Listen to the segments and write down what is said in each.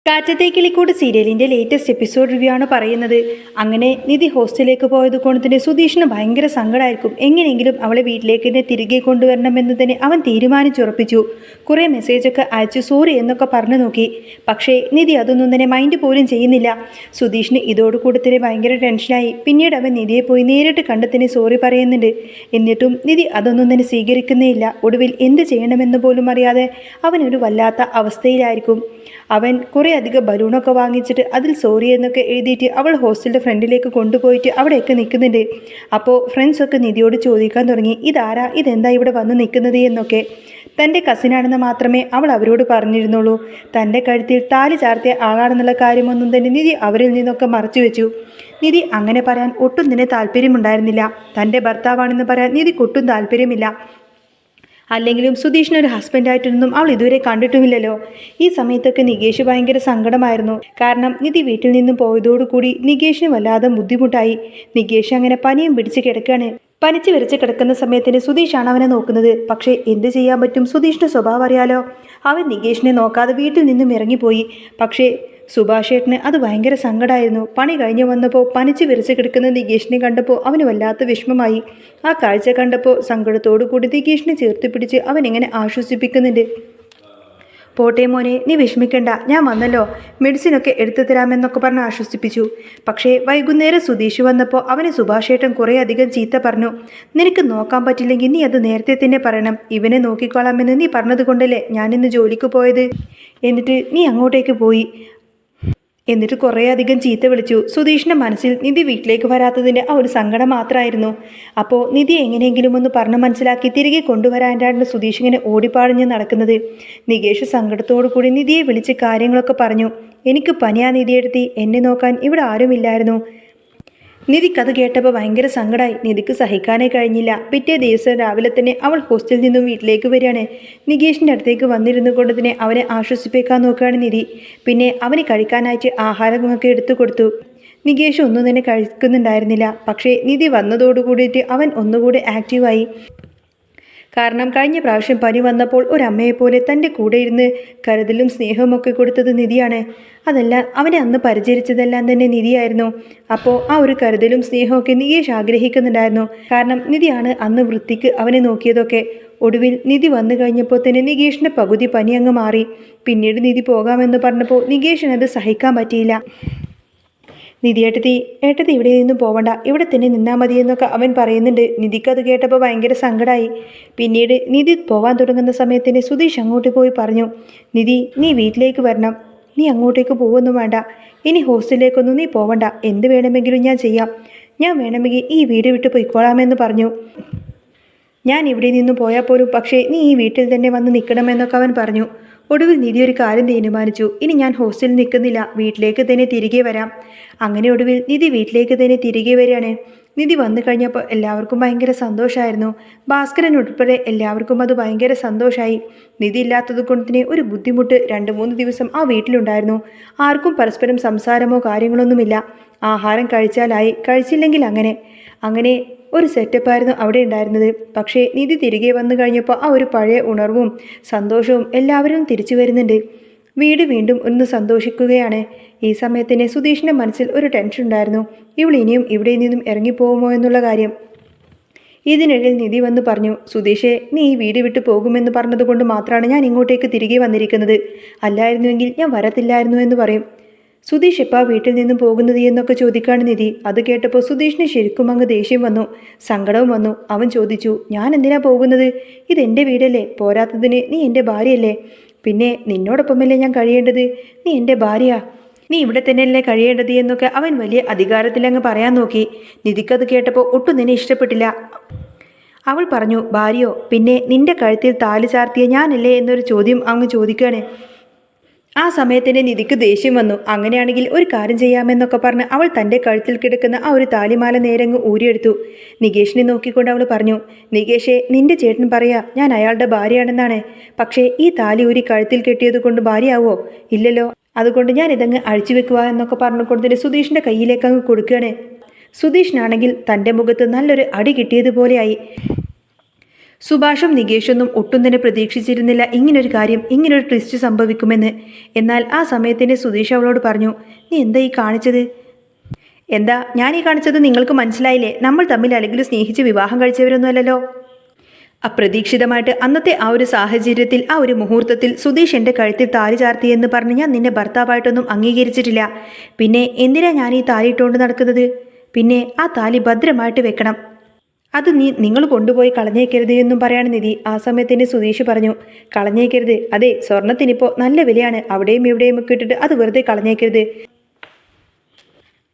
കാറ്റത്തെ കിളിക്കൂട് സീരിയലിന്റെ latest episode review ആണ് പറയുന്നത്. അങ്ങനെ നിധി ഹോസ്റ്റലിലേക്ക് പോയത് കൊണ്ട് തന്നെ സുധീഷിന് ഭയങ്കര സങ്കടമായിരിക്കും. എങ്ങനെയെങ്കിലും അവളെ വീട്ടിലേക്ക് തന്നെ തിരികെ കൊണ്ടുവരണമെന്ന് തന്നെ അവൻ തീരുമാനിച്ചുറപ്പിച്ചു. കുറേ മെസ്സേജൊക്കെ അയച്ചു സോറി എന്നൊക്കെ പറഞ്ഞു നോക്കി. പക്ഷേ നിധി അതൊന്നും തന്നെ മൈൻഡ് പോലും ചെയ്യുന്നില്ല. സുധീഷിന് ഇതോടുകൂടി തന്നെ ഭയങ്കര ടെൻഷനായി. പിന്നീട് അവൻ നിധിയെ പോയി നേരിട്ട് കണ്ട് തന്നെ സോറി പറയുന്നുണ്ട്. എന്നിട്ടും നിധി അതൊന്നും തന്നെ സ്വീകരിക്കുന്നേ ഇല്ല. ഒടുവിൽ എന്ത് ചെയ്യണമെന്ന് പോലും അറിയാതെ അവനൊരു വല്ലാത്ത അവസ്ഥയിലായിരിക്കും. അവൻ കുറേ അധികം ബലൂണൊക്കെ വാങ്ങിച്ചിട്ട് അതിൽ സോറി എന്നൊക്കെ എഴുതിയിട്ട് അവൾ ഹോസ്റ്റലിൻ്റെ ഫ്രണ്ടിലേക്ക് കൊണ്ടുപോയിട്ട് അവിടെയൊക്കെ നിൽക്കുന്നുണ്ട്. അപ്പോൾ ഫ്രണ്ട്സൊക്കെ നിധിയോട് ചോദിക്കാൻ തുടങ്ങി, ഇതാരാ, ഇതെന്താ ഇവിടെ വന്ന് നിൽക്കുന്നത് എന്നൊക്കെ. തൻ്റെ കസിനാണെന്ന് മാത്രമേ അവൾ അവരോട് പറഞ്ഞിരുന്നുള്ളൂ. തൻ്റെ കഴുത്തിൽ താലി ചാർത്തിയ ആളാണെന്നുള്ള കാര്യമൊന്നും തന്നെ നിധി അവരിൽ നിന്നൊക്കെ മറച്ചു വെച്ചു. നിധി അങ്ങനെ പറയാൻ ഒട്ടും തന്നെ താല്പര്യമുണ്ടായിരുന്നില്ല. തൻ്റെ ഭർത്താവാണെന്ന് പറയാൻ നിധിക്ക് ഒട്ടും താല്പര്യമില്ല. അല്ലെങ്കിലും സുധീഷിനൊരു ഹസ്ബൻഡായിട്ടൊന്നും അവൾ ഇതുവരെ കണ്ടിട്ടുമില്ലല്ലോ. ഈ സമയത്തൊക്കെ നികേഷ് ഭയങ്കര സങ്കടമായിരുന്നു. കാരണം നിധി വീട്ടിൽ നിന്നും പോയതോടുകൂടി നികേഷിന് വല്ലാതെ ബുദ്ധിമുട്ടായി. നികേഷ് അങ്ങനെ പനിയും പിടിച്ച് കിടക്കുകയാണ്. പനിച്ച് വിരച്ച് കിടക്കുന്ന സമയത്തിന് സുധീഷാണ് അവനെ നോക്കുന്നത്. പക്ഷേ എന്ത് ചെയ്യാൻ പറ്റും, സുധീഷിൻ്റെ സ്വഭാവം അറിയാലോ. അവൻ നികേഷിനെ നോക്കാതെ വീട്ടിൽ നിന്നും ഇറങ്ങിപ്പോയി. പക്ഷേ സുഭാഷേട്ടന് അത് ഭയങ്കര സങ്കടമായിരുന്നു. പണി കഴിഞ്ഞു വന്നപ്പോൾ പനിച്ച് വിരച്ച് കിടക്കുന്ന നികേഷിനെ കണ്ടപ്പോൾ അവന് വല്ലാത്ത വിഷമമായി. ആ കാഴ്ച കണ്ടപ്പോൾ സങ്കടത്തോടു കൂടി നികേഷിനെ ചേർത്ത് പിടിച്ച് അവൻ ഇങ്ങനെ ആശ്വസിപ്പിക്കുന്നുണ്ട്. പോട്ടെ മോനെ, നീ വിഷമിക്കണ്ട, ഞാൻ വന്നല്ലോ, മെഡിസിനൊക്കെ എടുത്തു തരാമെന്നൊക്കെ പറഞ്ഞ് ആശ്വസിപ്പിച്ചു. പക്ഷേ വൈകുന്നേരം സുധീഷ് വന്നപ്പോൾ അവന് സുഭാഷേട്ടൻ കുറേ അധികം ചീത്ത പറഞ്ഞു. നിനക്ക് നോക്കാൻ പറ്റില്ലെങ്കിൽ നീ അത് നേരത്തെ തന്നെ പറയണം. ഇവനെ നോക്കിക്കോളാമെന്ന് നീ പറഞ്ഞത് കൊണ്ടല്ലേ ഞാനിന്ന് ജോലിക്ക് പോയത്. എന്നിട്ട് നീ അങ്ങോട്ടേക്ക് പോയി. എന്നിട്ട് കുറേ അധികം ചീത്ത വിളിച്ചു. സുധീഷിൻ്റെ മനസ്സിൽ നിധി വീട്ടിലേക്ക് വരാത്തതിൻ്റെ ആ ഒരു സങ്കടം മാത്രമായിരുന്നു. അപ്പോൾ നിധി എങ്ങനെയെങ്കിലും ഒന്ന് പറഞ്ഞ് മനസ്സിലാക്കി തിരികെ കൊണ്ടുവരാനാണ് സുധീഷ് ഇങ്ങനെ ഓടിപ്പാടിഞ്ഞ് നടക്കുന്നത്. നികേഷ് സങ്കടത്തോടു കൂടി നിധിയെ വിളിച്ച് കാര്യങ്ങളൊക്കെ പറഞ്ഞു. എനിക്ക് പനിയാ നിധിയെടുത്തി, എന്നെ നോക്കാൻ ഇവിടെ ആരുമില്ലായിരുന്നു. നിധിക്കത് കേട്ടപ്പോൾ ഭയങ്കര സങ്കടമായി. നിധിക്ക് സഹിക്കാനേ കഴിഞ്ഞില്ല. പിറ്റേ ദിവസം രാവിലെ തന്നെ അവൾ ഹോസ്റ്റലിൽ നിന്നും വീട്ടിലേക്ക് വരികയാണ്. നികേഷിൻ്റെ അടുത്തേക്ക് വന്നിരുന്നു കൊണ്ട് തന്നെ അവനെ ആശ്വസിപ്പിക്കാൻ നോക്കുകയാണ് നിധി. പിന്നെ അവന് കഴിക്കാനായിട്ട് ആഹാരമൊക്കെ എടുത്തു കൊടുത്തു. നികേഷ് ഒന്നും തന്നെ കഴിക്കുന്നുണ്ടായിരുന്നില്ല. പക്ഷേ നിധി വന്നതോടുകൂടിയിട്ട് അവൻ ഒന്നുകൂടി ആക്റ്റീവായി. കാരണം കഴിഞ്ഞ പ്രാവശ്യം പനി വന്നപ്പോൾ ഒരമ്മയെപ്പോലെ തൻ്റെ കൂടെ ഇരുന്ന് കരുതലും സ്നേഹവും ഒക്കെ കൊടുത്തത് നിധിയാണ്. അതെല്ലാം അവനെ അന്ന് പരിചരിച്ചതെല്ലാം തന്നെ നിധിയായിരുന്നു. അപ്പോൾ ആ ഒരു കരുതലും സ്നേഹമൊക്കെ നികേഷ് ആഗ്രഹിക്കുന്നുണ്ടായിരുന്നു. കാരണം നിധിയാണ് അന്ന് വൃത്തിക്ക് അവനെ നോക്കിയതൊക്കെ. ഒടുവിൽ നിധി വന്നു കഴിഞ്ഞപ്പോൾ തന്നെ നികേഷിൻ്റെ പകുതി പനി അങ്ങ് മാറി. പിന്നീട് നിധി പോകാമെന്ന് പറഞ്ഞപ്പോൾ നികേഷിനത് സഹിക്കാൻ പറ്റിയില്ല. നിധി ഏട്ടത്തി ഇവിടെ നിന്നും പോവണ്ട, ഇവിടെ തന്നെ നിന്നാൽ മതിയെന്നൊക്കെ അവൻ പറയുന്നുണ്ട്. നിധിക്കത് കേട്ടപ്പോൾ ഭയങ്കര സങ്കടമായി. പിന്നീട് നിധി പോവാൻ തുടങ്ങുന്ന സമയത്തിന് സുധീഷ് അങ്ങോട്ട് പോയി പറഞ്ഞു, നിധി നീ വീട്ടിലേക്ക് വരണം, നീ അങ്ങോട്ടേക്ക് പോവൊന്നും വേണ്ട, ഇനി ഹോസ്റ്റലിലേക്കൊന്നും നീ പോവണ്ട, എന്ത് വേണമെങ്കിലും ഞാൻ ചെയ്യാം, ഞാൻ വേണമെങ്കിൽ ഈ വീട് വിട്ട് പോയിക്കോളാമെന്ന് പറഞ്ഞു. ഞാൻ ഇവിടെ നിന്നും പോയാൽ പോലും പക്ഷേ നീ ഈ വീട്ടിൽ തന്നെ വന്ന് നിൽക്കണമെന്നൊക്കെ അവൻ പറഞ്ഞു. ഒടുവിൽ നിധി ഒരു കാര്യം തീരുമാനിച്ചു. ഇനി ഞാൻ ഹോസ്റ്റലിൽ നിൽക്കുന്നില്ല, വീട്ടിലേക്ക് തന്നെ തിരികെ വരാം. അങ്ങനെ ഒടുവിൽ നിധി വീട്ടിലേക്ക് തന്നെ തിരികെ വരികയാണ്. നിധി വന്നു കഴിഞ്ഞപ്പോൾ എല്ലാവർക്കും ഭയങ്കര സന്തോഷമായിരുന്നു. ഭാസ്കരൻ ഉൾപ്പെടെ എല്ലാവർക്കും അത് ഭയങ്കര സന്തോഷമായി. നിധി ഇല്ലാത്തത് കൊണ്ട് തന്നെ ഒരു ബുദ്ധിമുട്ട് 2-3 ദിവസം ആ വീട്ടിലുണ്ടായിരുന്നു. ആർക്കും പരസ്പരം സംസാരമോ കാര്യങ്ങളൊന്നുമില്ല. ആഹാരം കഴിച്ചാലായി, കഴിച്ചില്ലെങ്കിൽ അങ്ങനെ ഒരു സെറ്റപ്പായിരുന്നു അവിടെ ഉണ്ടായിരുന്നത്. പക്ഷേ നിധി തിരികെ വന്നു കഴിഞ്ഞപ്പോൾ ആ ഒരു പഴയ ഉണർവും സന്തോഷവും എല്ലാവരും തിരിച്ചു വരുന്നുണ്ട്. വീട് വീണ്ടും ഒന്ന് സന്തോഷിക്കുകയാണ്. ഈ സമയത്തിന് സുധീഷിൻ്റെ മനസ്സിൽ ഒരു ടെൻഷൻ ഉണ്ടായിരുന്നു. ഇവൾ ഇനിയും ഇവിടെ നിന്നും ഇറങ്ങിപ്പോകുമോ എന്നുള്ള കാര്യം. ഇതിനിടയിൽ നിധി വന്ന് പറഞ്ഞു, സുധീഷെ നീ ഈ വീട് വിട്ട് പോകുമെന്ന് പറഞ്ഞതുകൊണ്ട് മാത്രമാണ് ഞാൻ ഇങ്ങോട്ടേക്ക് തിരികെ വന്നിരിക്കുന്നത്, അല്ലായിരുന്നുവെങ്കിൽ ഞാൻ വരത്തില്ലായിരുന്നു എന്ന് പറയും. സുധീഷ് എപ്പാ വീട്ടിൽ നിന്നും പോകുന്നത് എന്നൊക്കെ ചോദിക്കാണ് നിധി. അത് കേട്ടപ്പോൾ സുധീഷിന് ശരിക്കും അങ്ങ് ദേഷ്യം വന്നു, സങ്കടവും വന്നു. അവൻ ചോദിച്ചു, ഞാൻ എന്തിനാ പോകുന്നത്, ഇതെൻ്റെ വീടല്ലേ, പോരാത്തതിന് നീ എൻ്റെ ഭാര്യയല്ലേ, പിന്നെ നിന്നോടൊപ്പമല്ലേ ഞാൻ കഴിയേണ്ടത്, നീ എൻ്റെ ഭാര്യയാ, നീ ഇവിടെ തന്നെയല്ലേ കഴിയേണ്ടത് എന്നൊക്കെ അവൻ വലിയ അധികാരത്തിലങ്ങ് പറയാൻ നോക്കി. നിധിക്കത് കേട്ടപ്പോൾ ഒട്ടും നിന്നെ ഇഷ്ടപ്പെട്ടില്ല. അവൾ പറഞ്ഞു, ഭാര്യയോ, പിന്നെ നിന്റെ കഴുത്തിൽ താലി ചാർത്തിയ ഞാനല്ലേ എന്നൊരു ചോദ്യം അങ്ങ് ചോദിക്കുകയാണ്. ആ സമയത്തിന് നിധിക്ക് ദേഷ്യം വന്നു. അങ്ങനെയാണെങ്കിൽ ഒരു കാര്യം ചെയ്യാമെന്നൊക്കെ പറഞ്ഞ് അവൾ തൻ്റെ കഴുത്തിൽ കിടക്കുന്ന ആ ഒരു താലിമാല നേരങ്ങ് ഊരിയെടുത്തു. നികേഷിനെ നോക്കിക്കൊണ്ട് അവൾ പറഞ്ഞു, നികേഷെ നിന്റെ ചേട്ടൻ പറയാ ഞാൻ അയാളുടെ ഭാര്യയാണെന്നാണ്, പക്ഷേ ഈ താലി ഊരി കഴുത്തിൽ കെട്ടിയത് കൊണ്ട് ഭാര്യയാവോ, ഇല്ലല്ലോ, അതുകൊണ്ട് ഞാൻ ഇതങ്ങ് അഴിച്ചു വെക്കുക എന്നൊക്കെ പറഞ്ഞുകൊണ്ട് സുധീഷിൻ്റെ കയ്യിലേക്ക് അങ്ങ് കൊടുക്കുകയാണ്. സുധീഷിനാണെങ്കിൽ തൻ്റെ മുഖത്ത് നല്ലൊരു അടി കിട്ടിയതുപോലെയായി. സുഭാഷും നികേഷൊന്നും ഒട്ടും തന്നെ പ്രതീക്ഷിച്ചിരുന്നില്ല ഇങ്ങനൊരു കാര്യം, ഇങ്ങനൊരു ട്വിസ്റ്റ് സംഭവിക്കുമെന്ന്. എന്നാൽ ആ സമയത്തിൻ്റെ സുധീഷ് അവളോട് പറഞ്ഞു, നീ എന്താ ഈ കാണിച്ചത്? എന്താ ഞാൻ ഈ കാണിച്ചത് നിങ്ങൾക്ക് മനസ്സിലായില്ലേ? നമ്മൾ തമ്മിൽ അല്ലെങ്കിൽ സ്നേഹിച്ച് വിവാഹം കഴിച്ചവരൊന്നുമല്ലല്ലോ. അപ്രതീക്ഷിതമായിട്ട് അന്നത്തെ ആ ഒരു സാഹചര്യത്തിൽ, ആ ഒരു മുഹൂർത്തത്തിൽ സുധീഷ് എൻ്റെ കഴുത്തിൽ താലി ചാർത്തിയെന്ന് പറഞ്ഞ് ഞാൻ നിന്നെ ഭർത്താവായിട്ടൊന്നും അംഗീകരിച്ചിട്ടില്ല. പിന്നെ എന്തിനാ ഞാൻ ഈ താലി ഇട്ടുകൊണ്ട് നടക്കുന്നത്? പിന്നെ ആ താലി ഭദ്രമായിട്ട് വെക്കണം. അത് നിങ്ങൾ കൊണ്ടുപോയി കളഞ്ഞേക്കരുത് എന്നും പറയാണ് നിധി. ആ സമയത്ത് തന്നെ സുധീഷ് പറഞ്ഞു, കളഞ്ഞേക്കരുത്? അതെ, സ്വർണത്തിനിപ്പോൾ നല്ല വിലയാണ്. അവിടെയും ഇവിടെയും ഒക്കെ ഇട്ടിട്ട് അത് വെറുതെ കളഞ്ഞേക്കരുത്.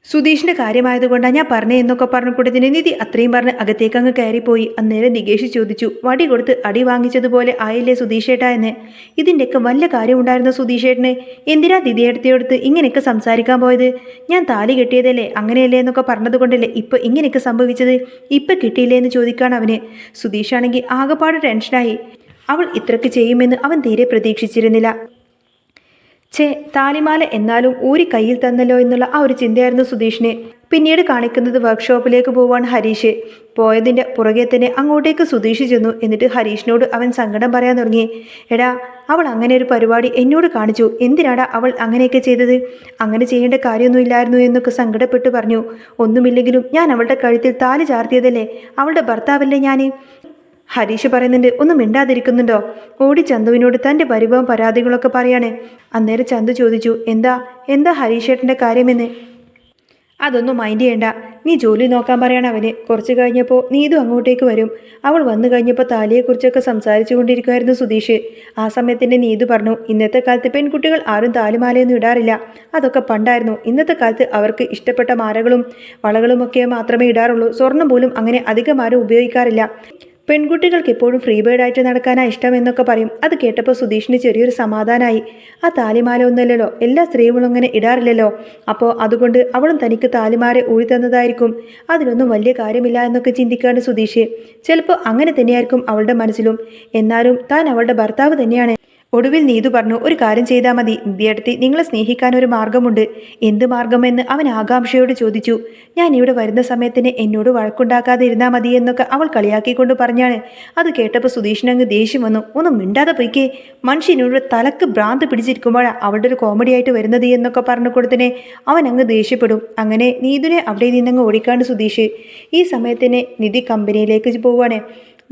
സുധീഷിൻ്റെ കാര്യമായതുകൊണ്ടാണ് ഞാൻ പറഞ്ഞേ എന്നൊക്കെ പറഞ്ഞു കൂട്ടത്തിന് നിധി അത്രയും പറഞ്ഞ് അകത്തേക്ക് അങ്ങ് കയറിപ്പോയി. അന്നേരം നികേഷ് ചോദിച്ചു, വടി കൊടുത്ത് അടി വാങ്ങിച്ചതുപോലെ ആയില്ലേ സുധീഷേട്ടാ എന്ന്? ഇതിൻ്റെയൊക്കെ വല്ല കാര്യമുണ്ടായിരുന്ന സുധീഷേട്ടന്? എന്തിനാ ദിദിയെടുത്ത് ഇങ്ങനെയൊക്കെ സംസാരിക്കാൻ പോയത്? ഞാൻ താലി കെട്ടിയതല്ലേ, അങ്ങനെയല്ലേ എന്നൊക്കെ പറഞ്ഞതുകൊണ്ടല്ലേ ഇപ്പം ഇങ്ങനെയൊക്കെ സംഭവിച്ചത്? ഇപ്പം കിട്ടിയില്ലേ എന്ന് ചോദിക്കാണ് അവന്. സുധീഷാണെങ്കിൽ ആകെപ്പാട് ടെൻഷനായി. അവൾ ഇത്രയ്ക്ക് ചെയ്യുമെന്ന് അവൻ തീരെ പ്രതീക്ഷിച്ചിരുന്നില്ല. താലിമാല എന്നാലും ഊരി കയ്യിൽ തന്നല്ലോ എന്നുള്ള ആ ഒരു ചിന്തയായിരുന്നു സുധീഷിന്. പിന്നീട് കാണിക്കുന്നത് വർക്ക്ഷോപ്പിലേക്ക് പോവാണ് ഹരീഷ്. പോയതിൻ്റെ പുറകെ തന്നെ അങ്ങോട്ടേക്ക് സുധീഷ് ചെന്നു. എന്നിട്ട് ഹരീഷിനോട് അവൻ സങ്കടം പറയാൻ തുടങ്ങി. എടാ, അവൾ അങ്ങനെ ഒരു പരിപാടി എന്നോട് കാണിച്ചു. എന്തിനാടാ അവൾ അങ്ങനെയൊക്കെ ചെയ്തത്? അങ്ങനെ ചെയ്യേണ്ട കാര്യമൊന്നുമില്ലായിരുന്നു എന്നൊക്കെ സങ്കടപ്പെട്ട് പറഞ്ഞു. ഒന്നുമില്ലെങ്കിലും ഞാൻ അവളുടെ കഴുത്തിൽ താലി ചാർത്തിയതല്ലേ, അവളുടെ ഭർത്താവല്ലേ ഞാൻ. ഹരീഷ് പറയുന്നുണ്ട്. ഒന്നും മിണ്ടാതിരിക്കുന്നുണ്ടോ? ഓടി ചന്തുവിനോട് തൻ്റെ പരിഭവം പരാതികളൊക്കെ പറയാണ്. അന്നേരം ചന്തു ചോദിച്ചു, എന്താ ഹരീഷേട്ടൻ്റെ കാര്യമെന്ന്? അതൊന്നും മൈൻഡ് ചെയ്യണ്ട, നീ ജോലി നോക്കാൻ പറയണം അവന്. കുറച്ച് കഴിഞ്ഞപ്പോൾ നീതും അങ്ങോട്ടേക്ക് വരും. അവൾ വന്നു കഴിഞ്ഞപ്പോൾ താലിയെക്കുറിച്ചൊക്കെ സംസാരിച്ചു കൊണ്ടിരിക്കുമായിരുന്നു സുധീഷ്. ആ സമയത്തിൻ്റെ നീതു പറഞ്ഞു, ഇന്നത്തെ കാലത്ത് പെൺകുട്ടികൾ ആരും താലിമാലയൊന്നും ഇടാറില്ല. അതൊക്കെ പണ്ടായിരുന്നു. ഇന്നത്തെ കാലത്ത് അവർക്ക് ഇഷ്ടപ്പെട്ട മാലകളും വളകളുമൊക്കെ മാത്രമേ ഇടാറുള്ളൂ. സ്വർണം പോലും അങ്ങനെ അധികം ആരും ഉപയോഗിക്കാറില്ല. പെൺകുട്ടികൾക്ക് എപ്പോഴും ഫ്രീ ബേർഡായിട്ട് നടക്കാനാണ് ഇഷ്ടം എന്നൊക്കെ പറയും. അത് കേട്ടപ്പോൾ സുധീഷിന് ചെറിയൊരു സമാധാനമായി. ആ താലിമാല ഒന്നുമല്ലല്ലോ, എല്ലാ സ്ത്രീകളും അങ്ങനെ ഇടാറില്ലല്ലോ. അപ്പോൾ അതുകൊണ്ട് അവളും തനിക്ക് താലിമാല ഊഴി തന്നതായിരിക്കും. അതിലൊന്നും വലിയ കാര്യമില്ല എന്നൊക്കെ ചിന്തിക്കാണ് സുധീഷ്. ചിലപ്പോൾ അങ്ങനെ തന്നെയായിരിക്കും അവളുടെ മനസ്സിലും. എന്നാലും താൻ അവളുടെ ഭർത്താവ് തന്നെയാണ്. ഒടുവിൽ നീതു പറഞ്ഞു, ഒരു കാര്യം ചെയ്താൽ മതി നിധിയേട്ടത്തി, നിങ്ങളെ സ്നേഹിക്കാൻ ഒരു മാർഗമുണ്ട്. എന്ത് മാർഗമെന്ന് അവൻ ആകാംക്ഷയോട് ചോദിച്ചു. ഞാൻ ഇവിടെ വരുന്ന സമയത്തിന് എന്നോട് വഴക്കുണ്ടാക്കാതെ ഇരുന്നാൽ മതി എന്നൊക്കെ അവൾ കളിയാക്കിക്കൊണ്ട് പറഞ്ഞാണ്. അത് കേട്ടപ്പോൾ സുധീഷിനങ്ങ് ദേഷ്യം വന്നു. ഒന്നും മിണ്ടാതെ പൊയ്ക്കേ, മനുഷ്യനോട് തലക്ക് ഭ്രാന്ത് പിടിച്ചിരിക്കുമ്പോഴാണ് അവളുടെ ഒരു കോമഡി ആയിട്ട് വരുന്നത് എന്നൊക്കെ പറഞ്ഞു കൊടുത്തനെ അവൻ അങ്ങ് ദേഷ്യപ്പെടും. അങ്ങനെ നീതുനെ അവിടെ നിന്നങ്ങ് ഓടിക്കാണ്ട് സുധീഷ്. ഈ സമയത്തിന് നിധി കമ്പനിയിലേക്ക് പോവുകയാണ്.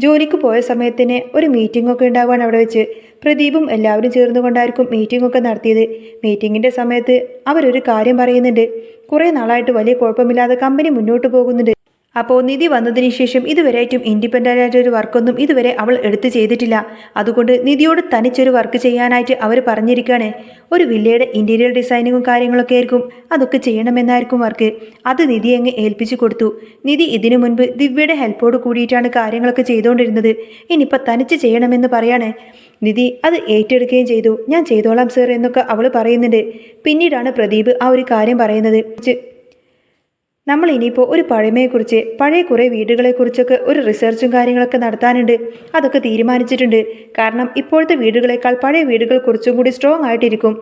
ജോലിക്ക് പോയ സമയത്തിന് ഒരു മീറ്റിംഗ് ഒക്കെ ഉണ്ടാവുകയാണ് അവിടെ വെച്ച്. പ്രദീപും എല്ലാവരും ചേർന്നുകൊണ്ടായിരിക്കും മീറ്റിംഗ് ഒക്കെ നടത്തിയത്. മീറ്റിങ്ങിൻ്റെ സമയത്ത് അവരൊരു കാര്യം പറയുന്നുണ്ട്. കുറേ നാളായിട്ട് വലിയ കുഴപ്പമില്ലാതെ കമ്പനി മുന്നോട്ട് പോകുന്നുണ്ട്. അപ്പോൾ നിധി വന്നതിന് ശേഷം ഇതുവരെയായിട്ടും ഇൻഡിപെൻഡൻ്റ് ആയിട്ടൊരു വർക്കൊന്നും ഇതുവരെ അവൾ എടുത്ത് ചെയ്തിട്ടില്ല. അതുകൊണ്ട് നിധിയോട് തനിച്ചൊരു വർക്ക് ചെയ്യാനായിട്ട് അവർ പറഞ്ഞിരിക്കുകയാണ്. ഒരു വില്ലയുടെ ഇൻറ്റീരിയർ ഡിസൈനിങ്ങും കാര്യങ്ങളൊക്കെ ആയിരിക്കും, അതൊക്കെ ചെയ്യണമെന്നായിരിക്കും വർക്ക്. അത് നിധി അങ്ങ് ഏൽപ്പിച്ചു കൊടുത്തു. നിധി ഇതിനു മുൻപ് ദിവ്യയുടെ ഹെൽപ്പോട് കൂടിയിട്ടാണ് കാര്യങ്ങളൊക്കെ ചെയ്തുകൊണ്ടിരുന്നത്. ഇനിയിപ്പോൾ തനിച്ച് ചെയ്യണമെന്ന് പറയാണ്. നിധി അത് ഏറ്റെടുക്കുകയും ചെയ്തു. ഞാൻ ചെയ്തോളാം സർ എന്നൊക്കെ അവൾ പറയുന്നുണ്ട്. പിന്നീടാണ് പ്രദീപ് ആ ഒരു കാര്യം പറയുന്നത്. നമ്മൾ ഇനിയിപ്പോൾ ഒരു പഴമയെക്കുറിച്ച്, പഴയ കുറേ വീടുകളെക്കുറിച്ചൊക്കെ ഒരു റിസർച്ചും കാര്യങ്ങളൊക്കെ നടത്താനുണ്ട്. അതൊക്കെ തീരുമാനിച്ചിട്ടുണ്ട്. കാരണം ഇപ്പോഴത്തെ വീടുകളേക്കാൾ പഴയ വീടുകൾ കുറച്ചും കൂടി സ്ട്രോങ് ആയിട്ടിരിക്കും.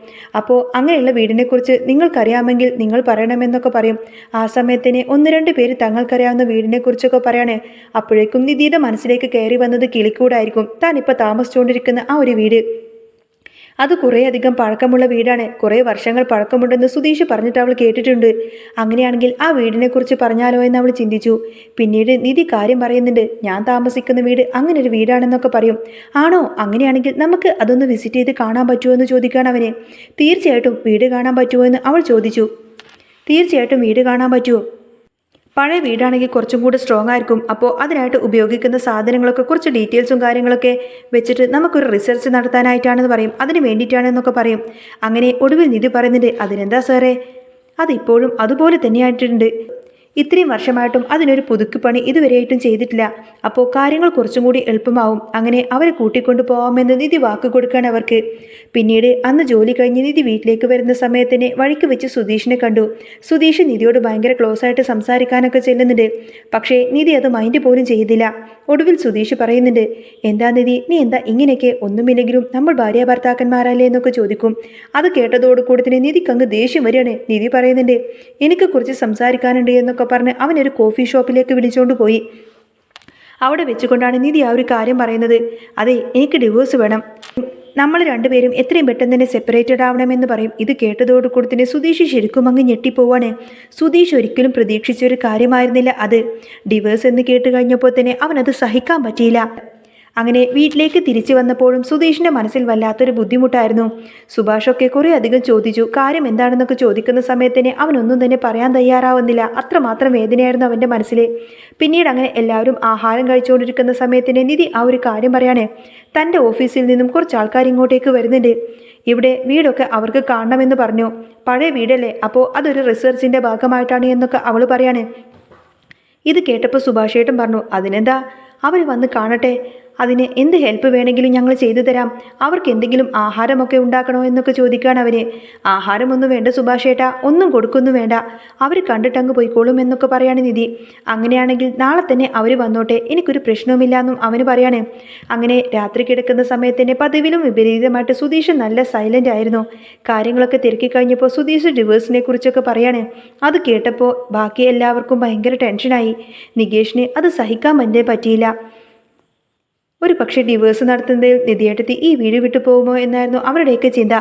അപ്പോൾ അങ്ങനെയുള്ള വീടിനെക്കുറിച്ച് നിങ്ങൾക്കറിയാമെങ്കിൽ നിങ്ങൾ പറയണമെന്നൊക്കെ പറയും. ആ സമയത്തിന് ഒന്ന് രണ്ട് പേര് തങ്ങൾക്കറിയാവുന്ന വീടിനെക്കുറിച്ചൊക്കെ പറയാണ്. അപ്പോഴേക്കും നിധിയുടെ മനസ്സിലേക്ക് കയറി വന്നത് കിളിക്കൂടായിരിക്കും. താൻ ഇപ്പോൾ താമസിച്ചുകൊണ്ടിരിക്കുന്ന ആ ഒരു വീട്. അത് കുറേയധികം പഴക്കമുള്ള വീടാണ്. കുറേ വർഷങ്ങൾ പഴക്കമുണ്ടെന്ന് സുധീഷ് പറഞ്ഞിട്ട് അവൾ കേട്ടിട്ടുണ്ട്. അങ്ങനെയാണെങ്കിൽ ആ വീടിനെക്കുറിച്ച് പറഞ്ഞാലോ എന്ന് അവൾ ചിന്തിച്ചു. പിന്നീട് നിധി കാര്യം പറയുന്നുണ്ട്. ഞാൻ താമസിക്കുന്ന വീട് അങ്ങനെ ഒരു വീടാണെന്നൊക്കെ പറയും. ആണോ? അങ്ങനെയാണെങ്കിൽ നമുക്ക് അതൊന്ന് വിസിറ്റ് ചെയ്ത് കാണാൻ പറ്റുമോ എന്ന് ചോദിക്കുകയാണ് അവന്. തീർച്ചയായിട്ടും വീട് കാണാൻ പറ്റുമോ എന്ന് അവൾ ചോദിച്ചു. തീർച്ചയായിട്ടും വീട് കാണാൻ പറ്റുമോ? പഴയ വീടാണെങ്കിൽ കുറച്ചും കൂടി സ്ട്രോങ് ആയിരിക്കും. അപ്പോൾ അതിനായിട്ട് ഉപയോഗിക്കുന്ന സാധനങ്ങളൊക്കെ കുറച്ച് ഡീറ്റെയിൽസും കാര്യങ്ങളൊക്കെ വെച്ചിട്ട് നമുക്കൊരു റിസർച്ച് നടത്താനായിട്ടാണെന്ന് പറയും. അതിന് വേണ്ടിയിട്ടാണെന്നൊക്കെ പറയും. അങ്ങനെ ഒടുവിൽ നിധി പറയുന്നുണ്ട്, അതിനെന്താ സാറേ, അതിപ്പോഴും അതുപോലെ തന്നെയായിട്ടുണ്ട്. ഇത്രയും വർഷമായിട്ടും അതിനൊരു പുതുക്കിപ്പണി ഇതുവരെയായിട്ടും ചെയ്തിട്ടില്ല. അപ്പോൾ കാര്യങ്ങൾ കുറച്ചും കൂടി എളുപ്പമാവും. അങ്ങനെ അവരെ കൂട്ടിക്കൊണ്ടു പോകാമെന്ന് നിധി വാക്ക് കൊടുക്കുകയാണ് അവർക്ക്. പിന്നീട് അന്ന് ജോലി കഴിഞ്ഞ് നിധി വീട്ടിലേക്ക് വരുന്ന സമയത്തിന് വഴിക്ക് വെച്ച് സുധീഷിനെ കണ്ടു. സുധീഷ് നിധിയോട് ഭയങ്കര ക്ലോസ് ആയിട്ട് സംസാരിക്കാനൊക്കെ ചെല്ലുന്നുണ്ട്. പക്ഷേ നിധി അത് മൈൻഡ് പോലും ചെയ്തില്ല. ഒടുവിൽ സുധീഷ് പറയുന്നുണ്ട്, എന്താ നിധി, നീ എന്താ ഇങ്ങനെയൊക്കെ? ഒന്നുമില്ലെങ്കിലും നമ്മൾ ഭാര്യ ഭർത്താക്കന്മാരല്ലേ എന്നൊക്കെ ചോദിക്കും. അത് കേട്ടതോടുകൂടി തന്നെ നിധിക്ക് അങ്ങ് ദേഷ്യം വരികയാണ്. നിധി പറയുന്നുണ്ട്, എനിക്ക് കുറച്ച് സംസാരിക്കാനുണ്ട് എന്നൊക്കെ പറഞ്ഞ് അവനൊരു കോഫി ഷോപ്പിലേക്ക് വിളിച്ചുകൊണ്ട് പോയി. അവിടെ വെച്ചുകൊണ്ടാണ് നിധി ആ ഒരു കാര്യം പറയുന്നത്. അതെ, എനിക്ക് ഡിവോഴ്സ് വേണം, നമ്മൾ രണ്ടുപേരും എത്രയും പെട്ടെന്ന് തന്നെ സെപ്പറേറ്റഡ് ആവണമെന്ന് പറയും. ഇത് കേട്ടതോടുകൂടി തന്നെ സുധീഷ് ശരിക്കും അങ്ങ് ഞെട്ടിപ്പോവാണ്. സുധീഷ് ഒരിക്കലും പ്രതീക്ഷിച്ച ഒരു കാര്യമായിരുന്നില്ല അത്. ഡിവോഴ്സ് എന്ന് കേട്ട് കഴിഞ്ഞപ്പോൾ തന്നെ അവനത് സഹിക്കാൻ പറ്റിയില്ല. അങ്ങനെ വീട്ടിലേക്ക് തിരിച്ചു വന്നപ്പോഴും സുധീഷിന്റെ മനസ്സിൽ വല്ലാത്തൊരു ബുദ്ധിമുട്ടായിരുന്നു. സുഭാഷൊക്കെ കുറേ അധികം ചോദിച്ചു. കാര്യം എന്താണെന്നൊക്കെ ചോദിക്കുന്ന സമയത്തിന് അവനൊന്നും തന്നെ പറയാൻ തയ്യാറാവുന്നില്ല. അത്രമാത്രം വേദനയായിരുന്നു അവൻ്റെ മനസ്സിൽ. പിന്നീട് അങ്ങനെ എല്ലാവരും ആഹാരം കഴിച്ചുകൊണ്ടിരിക്കുന്ന സമയത്തിന് നിധി ആ ഒരു കാര്യം പറയാണ്. തൻ്റെ ഓഫീസിൽ നിന്നും കുറച്ച് ആൾക്കാർ ഇങ്ങോട്ടേക്ക് വരുന്നുണ്ട്. ഇവിടെ വീടൊക്കെ അവർക്ക് കാണണമെന്ന് പറഞ്ഞു. പഴയ വീടല്ലേ, അപ്പോൾ അതൊരു റിസർച്ചിൻ്റെ ഭാഗമായിട്ടാണ് എന്നൊക്കെ അവൾ പറയാണ്. ഇത് കേട്ടപ്പോൾ സുഭാഷേട്ടൻ പറഞ്ഞു, അതിനെന്താ, അവർ വന്ന് കാണട്ടെ, അതിന് എന്ത് ഹെൽപ്പ് വേണമെങ്കിലും ഞങ്ങൾ ചെയ്തു തരാം. അവർക്ക് എന്തെങ്കിലും ആഹാരമൊക്കെ ഉണ്ടാക്കണോ എന്നൊക്കെ ചോദിക്കുകയാണ് അവന്. ആഹാരമൊന്നും വേണ്ട സുഭാഷേട്ടാ, ഒന്നും കൊടുക്കൊന്നും വേണ്ട, അവർ കണ്ടിട്ടങ്ങ് പോയിക്കോളും എന്നൊക്കെ പറയാണ് നിധി. അങ്ങനെയാണെങ്കിൽ നാളെ തന്നെ അവർ വന്നോട്ടെ, എനിക്കൊരു പ്രശ്നവുമില്ല എന്നും അവന് പറയാണ്. അങ്ങനെ രാത്രി കിടക്കുന്ന സമയത്തിൻ്റെ പതിവിലും വിപരീതമായിട്ട് സുധീഷ് നല്ല സൈലൻ്റ് ആയിരുന്നു. കാര്യങ്ങളൊക്കെ തിരക്കി കഴിഞ്ഞപ്പോൾ സുധീഷ് ഡിവോഴ്സിനെ കുറിച്ചൊക്കെ പറയാണ്. അത് കേട്ടപ്പോൾ ബാക്കി എല്ലാവർക്കും ഭയങ്കര ടെൻഷനായി. നികേഷിന് അത് സഹിക്കാൻ പറ്റിയില്ല. ഒരു പക്ഷേ ഡിവോഴ്സ് നടത്തുന്നതിൽ നിധിയേട്ടത്തി ഈ വീട് വിട്ടു പോകുമോ എന്നായിരുന്നു അവരുടെയൊക്കെ ചിന്ത.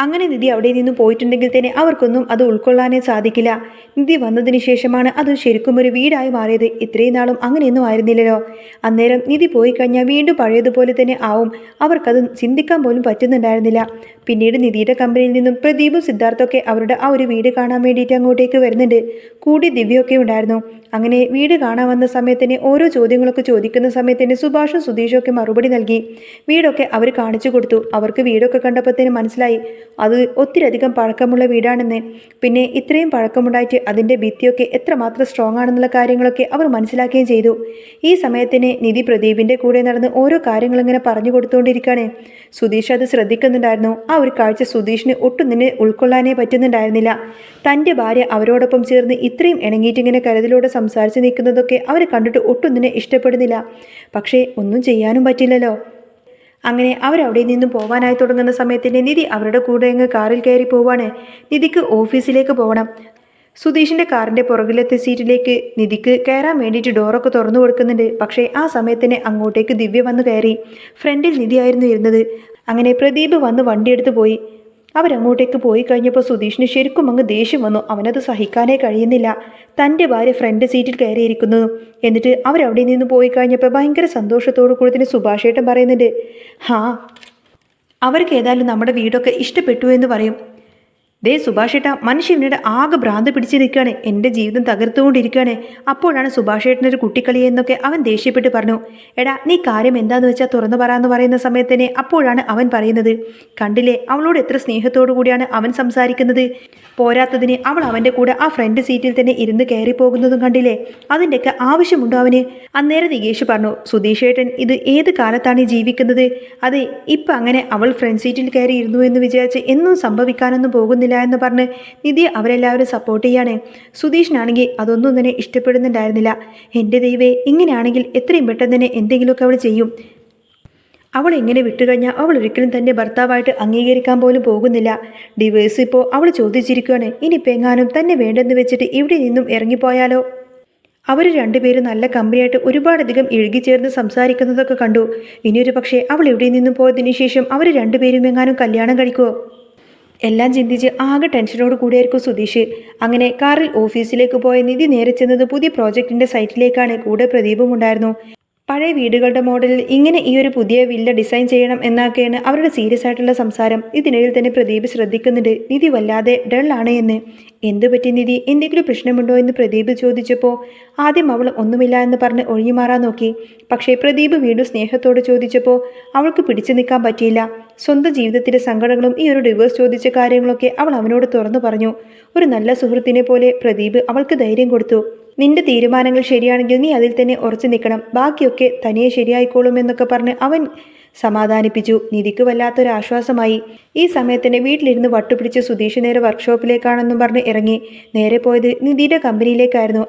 അങ്ങനെ നിധി അവിടെ നിന്നും പോയിട്ടുണ്ടെങ്കിൽ തന്നെ അവർക്കൊന്നും അത് ഉൾക്കൊള്ളാനേ സാധിക്കില്ല. നിധി വന്നതിന് ശേഷമാണ് അത് ശരിക്കും ഒരു വീടായി മാറിയത്. ഇത്രയും നാളും അങ്ങനെയൊന്നും ആയിരുന്നില്ലല്ലോ. അന്നേരം നിധി പോയി കഴിഞ്ഞാൽ വീണ്ടും പഴയതുപോലെ തന്നെ ആവും. അവർക്കത് ചിന്തിക്കാൻ പോലും പറ്റുന്നുണ്ടായിരുന്നില്ല. പിന്നീട് നിധിയുടെ കമ്പനിയിൽ നിന്നും പ്രദീപും സിദ്ധാർത്ഥൊക്കെ അവരുടെ ആ ഒരു വീട് കാണാൻ വേണ്ടിയിട്ട് അങ്ങോട്ടേക്ക് വരുന്നുണ്ട്. കൂടി ദിവ്യൊക്കെ ഉണ്ടായിരുന്നു. അങ്ങനെ വീട് കാണാൻ വന്ന സമയത്തിന് ഓരോ ചോദ്യങ്ങളൊക്കെ ചോദിക്കുന്ന സമയത്തിന് സുഭാഷും സുധീഷും ഒക്കെ മറുപടി നൽകി. വീടൊക്കെ അവർ കാണിച്ചു കൊടുത്തു. അവർക്ക് വീടൊക്കെ കണ്ടപ്പോൾ തന്നെ മനസ്സിലായി അത് ഒത്തിരിയധികം പഴക്കമുള്ള വീടാണെന്ന്. പിന്നെ ഇത്രയും പഴക്കമുണ്ടായിട്ട് അതിൻ്റെ ഭിത്തിയൊക്കെ എത്രമാത്രം സ്ട്രോങ് ആണെന്നുള്ള കാര്യങ്ങളൊക്കെ അവർ മനസ്സിലാക്കുകയും ചെയ്തു. ഈ സമയത്തിന് നിധി പ്രദീപിൻ്റെ കൂടെ നടന്ന് ഓരോ കാര്യങ്ങളിങ്ങനെ പറഞ്ഞു കൊടുത്തുകൊണ്ടിരിക്കുകയാണ്. സുധീഷ് അത് ശ്രദ്ധിക്കുന്നുണ്ടായിരുന്നു. ആ ഒരു കാഴ്ച സുധീഷിന് ഒട്ടും തന്നെ ഉൾക്കൊള്ളാനേ പറ്റുന്നുണ്ടായിരുന്നില്ല. തൻ്റെ ഭാര്യ അവരോടൊപ്പം ചേർന്ന് ഇത്രയും ഇണങ്ങിയിട്ടിങ്ങനെ കരുതലോടെ സംസാരിച്ച് നിൽക്കുന്നതൊക്കെ അവർ കണ്ടിട്ട് ഒട്ടും തന്നെ ഇഷ്ടപ്പെടുന്നില്ല. പക്ഷേ ഒന്നും ചെയ്യാനും പറ്റില്ലല്ലോ. അങ്ങനെ അവരവിടെ നിന്നും പോവാനായി തുടങ്ങുന്ന സമയത്തിന് നിധി അവരുടെ കൂടെ അങ്ങ് കാറിൽ കയറി പോവാണ്. നിധിക്ക് ഓഫീസിലേക്ക് പോകണം. സുധീഷിൻ്റെ കാറിൻ്റെ പുറകിലത്തെ സീറ്റിലേക്ക് നിധിക്ക് കയറാൻ വേണ്ടിയിട്ട് ഡോറൊക്കെ തുറന്നു കൊടുക്കുന്നുണ്ട്. പക്ഷേ ആ സമയത്തിന് അങ്ങോട്ടേക്ക് ദിവ്യ വന്ന് കയറി. ഫ്രണ്ടിൽ നിധിയായിരുന്നു ഇരുന്നത്. അങ്ങനെ പ്രദീപ് വന്ന് വണ്ടിയെടുത്ത് പോയി. അവരങ്ങോട്ടേക്ക് പോയി കഴിഞ്ഞപ്പോൾ സുധീഷിന് ശരിക്കും അങ്ങ് ദേഷ്യം വന്നു. അവനത് സഹിക്കാനേ കഴിയുന്നില്ല. തൻ്റെ ഭാര്യ ഫ്രണ്ട് സീറ്റിൽ കയറിയിരിക്കുന്നു. എന്നിട്ട് അവരവിടെ നിന്ന് പോയി കഴിഞ്ഞപ്പോൾ ഭയങ്കര സന്തോഷത്തോടു കൂടി തന്നെ സുഭാഷേട്ടൻ പറയുന്നുണ്ട്, അവർക്ക് ഏതായാലും നമ്മുടെ വീടൊക്കെ ഇഷ്ടപ്പെട്ടു എന്ന് പറയും. ദേ സുഭാഷേട്ട, മനുഷ്യനോട് ആകെ ഭ്രാന്ത് പിടിച്ച് നിൽക്കുകയാണ്, എൻ്റെ ജീവിതം തകർത്തുകൊണ്ടിരിക്കുകയാണ്. അപ്പോഴാണ് സുഭാഷേട്ടനൊരു കുട്ടിക്കളി എന്നൊക്കെ അവൻ ദേഷ്യപ്പെട്ട് പറഞ്ഞു. എടാ, നീ കാര്യം എന്താന്ന് വെച്ചാൽ തുറന്നു പറയാമെന്ന് പറയുന്ന സമയത്തന്നെ അപ്പോഴാണ് അവൻ പറയുന്നത്, കണ്ടില്ലേ അവളോട് എത്ര സ്നേഹത്തോടു കൂടിയാണ് അവൻ സംസാരിക്കുന്നത്. പോരാത്തതിന് അവൾ അവൻ്റെ കൂടെ ആ ഫ്രണ്ട് സീറ്റിൽ തന്നെ ഇരുന്ന് കയറി പോകുന്നതും കണ്ടില്ലേ. അതിൻ്റെയൊക്കെ ആവശ്യമുണ്ടോ അവന്? അന്നേരം നികേഷ് പറഞ്ഞു, സുധീഷേട്ടൻ ഇത് ഏത് കാലത്താണ് ജീവിക്കുന്നത്? അതെ, ഇപ്പം അങ്ങനെ അവൾ ഫ്രണ്ട് സീറ്റിൽ കയറി ഇരുന്നു എന്ന് വിചാരിച്ച് എന്നും സംഭവിക്കാനൊന്നും പോകുന്നില്ല എന്ന് പറഞ്ഞ് നിധി അവരെല്ലാവരും സപ്പോർട്ട് ചെയ്യാണ്. സുധീഷിനാണെങ്കിൽ അതൊന്നും തന്നെ ഇഷ്ടപ്പെടുന്നുണ്ടായിരുന്നില്ല. എൻ്റെ ദൈവേ, ഇങ്ങനെയാണെങ്കിൽ എത്രയും പെട്ടെന്ന് തന്നെ എന്തെങ്കിലുമൊക്കെ അവൾ ചെയ്യും. അവൾ എങ്ങനെ വിട്ടുകഴിഞ്ഞാൽ അവൾ ഒരിക്കലും തൻ്റെ ഭർത്താവായിട്ട് അംഗീകരിക്കാൻ പോലും പോകുന്നില്ല. ഡിവേഴ്സ് ഇപ്പോൾ അവൾ ചോദിച്ചിരിക്കുകയാണ്. ഇനിയിപ്പോൾ എങ്ങാനും തന്നെ വേണ്ടെന്ന് വെച്ചിട്ട് ഇവിടെ നിന്നും ഇറങ്ങിപ്പോയാലോ? അവർ രണ്ടുപേരും നല്ല കമ്പനിയായിട്ട് ഒരുപാടധികം ഇഴുകിച്ചേർന്ന് സംസാരിക്കുന്നതൊക്കെ കണ്ടു. ഇനിയൊരു പക്ഷേ അവൾ ഇവിടെ നിന്നും പോയതിനു ശേഷം അവർ രണ്ടുപേരും എങ്ങാനും കല്യാണം കഴിക്കുമോ? എല്ലാം ചിന്തിച്ച് ആകെ ടെൻഷനോട് കൂടിയായിരിക്കും സുധീഷ്. അങ്ങനെ കാറിൽ ഓഫീസിലേക്ക് പോയ നിധി നേരെ ചെന്നത് പുതിയ പ്രോജക്റ്റിൻ്റെ സൈറ്റിലേക്കാണ്. കൂടെ പ്രദീപും ഉണ്ടായിരുന്നു. പഴയ വീടുകളുടെ മോഡലിൽ ഇങ്ങനെ ഈ ഒരു പുതിയ വില്ല ഡിസൈൻ ചെയ്യണം എന്നൊക്കെയാണ് അവരുടെ സീരിയസ് ആയിട്ടുള്ള സംസാരം. ഇതിനിടയിൽ തന്നെ പ്രദീപ് ശ്രദ്ധിക്കുന്നുണ്ട് നിധി വല്ലാതെ ഡള്ളാണ് എന്ന്. എന്തു പറ്റി നിധി, എന്തെങ്കിലും പ്രശ്നമുണ്ടോ എന്ന് പ്രദീപ് ചോദിച്ചപ്പോൾ ആദ്യം അവൾ ഒന്നുമില്ല എന്ന് പറഞ്ഞ് ഒഴിഞ്ഞു മാറാൻ നോക്കി. പക്ഷേ പ്രദീപ് വീണ്ടും സ്നേഹത്തോട് ചോദിച്ചപ്പോൾ അവൾക്ക് പിടിച്ചു നിൽക്കാൻ പറ്റിയില്ല. സ്വന്തം ജീവിതത്തിലെ സങ്കടങ്ങളും ഈ ഒരു ഡിവോഴ്സ് ചോദിച്ച കാര്യങ്ങളൊക്കെ അവൾ അവനോട് തുറന്നു പറഞ്ഞു. ഒരു നല്ല സുഹൃത്തിനെ പോലെ പ്രദീപ് അവൾക്ക് ധൈര്യം കൊടുത്തു. നിന്റെ തീരുമാനങ്ങൾ ശരിയാണെങ്കിൽ നീ അതിൽ തന്നെ ഉറച്ചു നിൽക്കണം, ബാക്കിയൊക്കെ തനിയെ ശരിയായിക്കോളും എന്നൊക്കെ പറഞ്ഞ് അവൻ സമാധാനിപ്പിച്ചു. നിധിക്ക് വല്ലാത്തൊരാശ്വാസമായി. ഈ സമയത്തന്നെ വീട്ടിലിരുന്ന് വട്ടുപിടിച്ച് സുധീഷ് നേരെ വർക്ക്ഷോപ്പിലേക്കാണെന്നും പറഞ്ഞ് ഇറങ്ങി. നേരെ പോയത് നിധിയുടെ കമ്പനിയിലേക്കായിരുന്നു.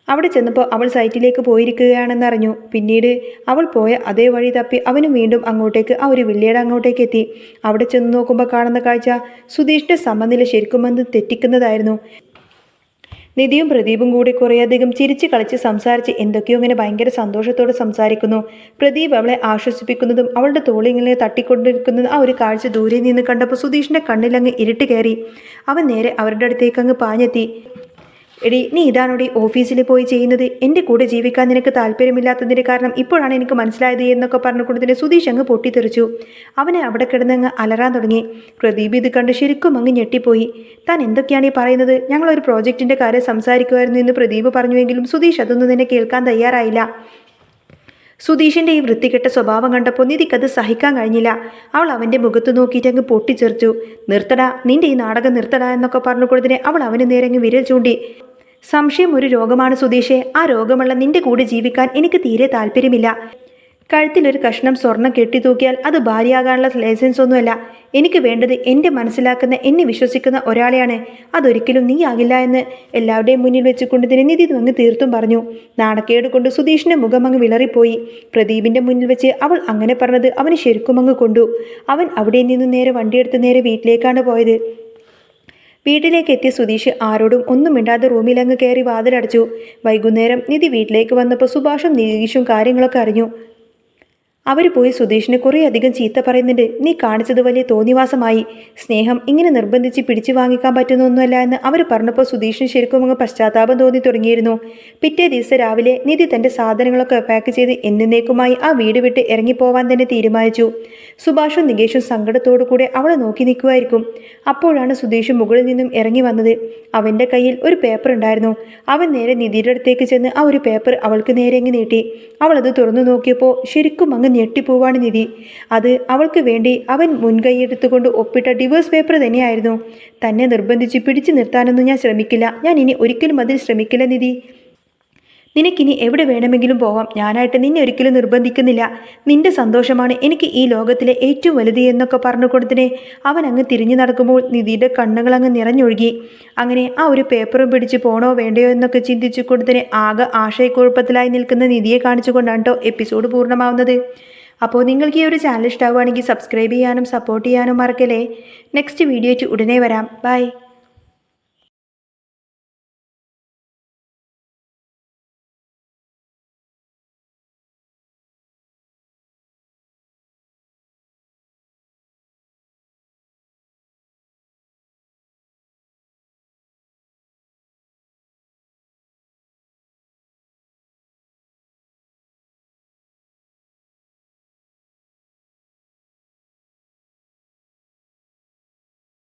അവിടെ ചെന്നപ്പോൾ അവൾ സൈറ്റിലേക്ക് പോയിരിക്കുകയാണെന്നറിഞ്ഞു. പിന്നീട് അവൾ പോയ അതേ വഴി തപ്പി അവനും വീണ്ടും അങ്ങോട്ടേക്ക് ആ ഒരു വില്ലയുടെ അങ്ങോട്ടേക്ക് എത്തി. അവിടെ ചെന്ന് നോക്കുമ്പോൾ കാണുന്ന കാഴ്ച സുധീഷിൻ്റെ സമനില ശരിക്കും വന്ന് തെറ്റിക്കുന്നതായിരുന്നു. നിധിയും പ്രദീപും കൂടി കുറേയധികം ചിരിച്ച് കളിച്ച് സംസാരിച്ച് എന്തൊക്കെയോ ഇങ്ങനെ ഭയങ്കര സന്തോഷത്തോടെ സംസാരിക്കുന്നു. പ്രദീപ് അവളെ ആശ്വസിപ്പിക്കുന്നതും അവളുടെ തോളിങ്ങനെ തട്ടിക്കൊണ്ടിരിക്കുന്നതും ആ ഒരു കാഴ്ച ദൂരെ നിന്ന് കണ്ടപ്പോൾ സുധീഷിൻ്റെ കണ്ണിലങ്ങ് ഇരുട്ട് കയറി. അവൻ നേരെ അവരുടെ അടുത്തേക്ക് അങ്ങ് പാഞ്ഞെത്തി. എടി, നീ ഇതാണോടി ഓഫീസിൽ പോയി ചെയ്യുന്നത്? എൻ്റെ കൂടെ ജീവിക്കാൻ നിനക്ക് താല്പര്യമില്ലാത്തതിൻ്റെ കാരണം ഇപ്പോഴാണ് എനിക്ക് മനസ്സിലായത് എന്നൊക്കെ പറഞ്ഞുകൊണ്ടതിന് സുധീഷ് അങ്ങ് പൊട്ടിത്തെറിച്ചു. അവനെ അവിടെ കിടന്നങ്ങ് അലറാൻ തുടങ്ങി. പ്രദീപ് ഇത് കണ്ട് ശരിക്കും അങ്ങ് ഞെട്ടിപ്പോയി. താൻ എന്തൊക്കെയാണ് ഈ പറയുന്നത്? ഞങ്ങളൊരു പ്രോജക്റ്റിൻ്റെ കാര്യം സംസാരിക്കുമായിരുന്നു എന്ന് പ്രദീപ് പറഞ്ഞുവെങ്കിലും സുധീഷ് അതൊന്നും തന്നെ കേൾക്കാൻ തയ്യാറായില്ല. സുധീഷിൻ്റെ ഈ വൃത്തികെട്ട സ്വഭാവം കണ്ടപ്പോൾ നിധിക്കത് സഹിക്കാൻ കഴിഞ്ഞില്ല. അവൾ അവൻ്റെ മുഖത്ത് നോക്കിയിട്ട് അങ്ങ് പൊട്ടിച്ചെറിച്ചു. നിർത്തടാ, നിന്റെ ഈ നാടകം നിർത്തടാ എന്നൊക്കെ പറഞ്ഞുകൊണ്ടതിനെ അവൾ അവന് നേരെ അങ്ങ് വിരൽ ചൂണ്ടി. സംശയം ഒരു രോഗമാണ് സുധീഷേ. ആ രോഗമുള്ള നിന്റെ കൂടെ ജീവിക്കാൻ എനിക്ക് തീരെ താല്പര്യമില്ല. കഴുത്തിലൊരു കഷ്ണം സ്വർണം കെട്ടിത്തൂക്കിയാൽ അത് ഭാര്യയാകാനുള്ള ലൈസൻസ് ഒന്നുമല്ല. എനിക്ക് വേണ്ടത് എൻ്റെ മനസ്സിലാക്കുന്ന, എന്നെ വിശ്വസിക്കുന്ന ഒരാളെയാണ്. അതൊരിക്കലും നീ ആകില്ല എന്ന് എല്ലാവരുടെയും മുന്നിൽ വെച്ചുകൊണ്ടതിന് നിധി അങ്ങ് തീർത്തും പറഞ്ഞു. നാണക്കേട് കൊണ്ട് സുധീഷിൻ്റെ മുഖം അങ്ങ് വിളറിപ്പോയി. പ്രദീപിൻ്റെ മുന്നിൽ വെച്ച് അവൾ അങ്ങനെ പറഞ്ഞത് അവന് ശരിക്കും അങ്ങ് കൊണ്ടു. അവൻ അവിടെ നിന്ന് നേരെ വണ്ടിയെടുത്ത് നേരെ വീട്ടിലേക്കാണ് പോയത്. വീട്ടിലേക്ക് എത്തിയ സുധീഷ് ആരോടും ഒന്നും മിണ്ടാതെ റൂമിലങ്ങ് കയറി വാതിലടച്ചു. വൈകുന്നേരം നിധി വീട്ടിലേക്ക് വന്നപ്പോൾ സുഭാഷും നിതീഷും കാര്യങ്ങളൊക്കെ അറിഞ്ഞു. അവർ പോയി സുധീഷിനെ കുറേയധികം ചീത്ത പറയുന്നുണ്ട്. നീ കാണിച്ചത് വലിയ തോന്നിവാസമായി. സ്നേഹം ഇങ്ങനെ നിർബന്ധിച്ച് പിടിച്ചു വാങ്ങിക്കാൻ പറ്റുന്നൊന്നുമല്ല എന്ന് അവർ പറഞ്ഞപ്പോൾ സുധീഷിന് ശരിക്കും അങ്ങ് പശ്ചാത്താപം തോന്നി തുടങ്ങിയിരുന്നു. പിറ്റേ ദിവസം രാവിലെ നിധി തൻ്റെ സാധനങ്ങളൊക്കെ പാക്ക് ചെയ്ത് എന്നേക്കുമായി ആ വീട് വിട്ട് ഇറങ്ങിപ്പോവാൻ തന്നെ തീരുമാനിച്ചു. സുഭാഷും നികേഷും സങ്കടത്തോടു കൂടെ അവളെ നോക്കി നിൽക്കുമായിരിക്കും. അപ്പോഴാണ് സുധീഷ് മുകളിൽ നിന്നും ഇറങ്ങി വന്നത്. അവൻ്റെ കയ്യിൽ ഒരു പേപ്പർ ഉണ്ടായിരുന്നു. അവൻ നേരെ നിധിയുടെ അടുത്തേക്ക് ചെന്ന് ആ ഒരു പേപ്പർ അവൾക്ക് നേരെ അങ്ങ് നീട്ടി. അവളത് തുറന്നു നോക്കിയപ്പോൾ ശരിക്കും അങ്ങ് ഞെട്ടിപ്പോവാണ് നിധി. അത് അവൾക്ക് വേണ്ടി അവൻ മുൻകൈയെടുത്തുകൊണ്ട് ഒപ്പിട്ട ഡിവോഴ്സ് പേപ്പർ തന്നെയായിരുന്നു. തന്നെ നിർബന്ധിച്ച് പിടിച്ചു നിർത്താനൊന്നും ഞാൻ ശ്രമിക്കില്ല. ഞാൻ ഇനി ഒരിക്കലും അതിന് ശ്രമിക്കില്ല നിധി. നിനക്കിനി എവിടെ വേണമെങ്കിലും പോവാം. ഞാനായിട്ട് നിന്നെ ഒരിക്കലും നിർബന്ധിക്കുന്നില്ല. നിന്റെ സന്തോഷമാണ് എനിക്ക് ഈ ലോകത്തിലെ ഏറ്റവും വലുത് എന്നൊക്കെ പറഞ്ഞു കൊടുത്തിനെ അവൻ അങ്ങ് തിരിഞ്ഞു നടക്കുമ്പോൾ നിധിയുടെ കണ്ണുകൾ അങ്ങ് നിറഞ്ഞൊഴുകി. അങ്ങനെ ആ ഒരു പേപ്പറും പിടിച്ച് പോണോ വേണ്ടയോ എന്നൊക്കെ ചിന്തിച്ചു കൊടുത്തിനെ ആകെ ആശയക്കുഴപ്പത്തിലായി നിൽക്കുന്ന നിധിയെ കാണിച്ചുകൊണ്ടാണ് കേട്ടോ എപ്പിസോഡ് പൂർണ്ണമാവുന്നത്. അപ്പോൾ നിങ്ങൾക്ക് ഈ ഒരു ചാനൽ ഇഷ്ടമാവുകയാണെങ്കിൽ സബ്സ്ക്രൈബ് ചെയ്യാനും സപ്പോർട്ട് ചെയ്യാനും മറക്കല്ലേ. നെക്സ്റ്റ് വീഡിയോ ഉടനെ വരാം. ബൈ.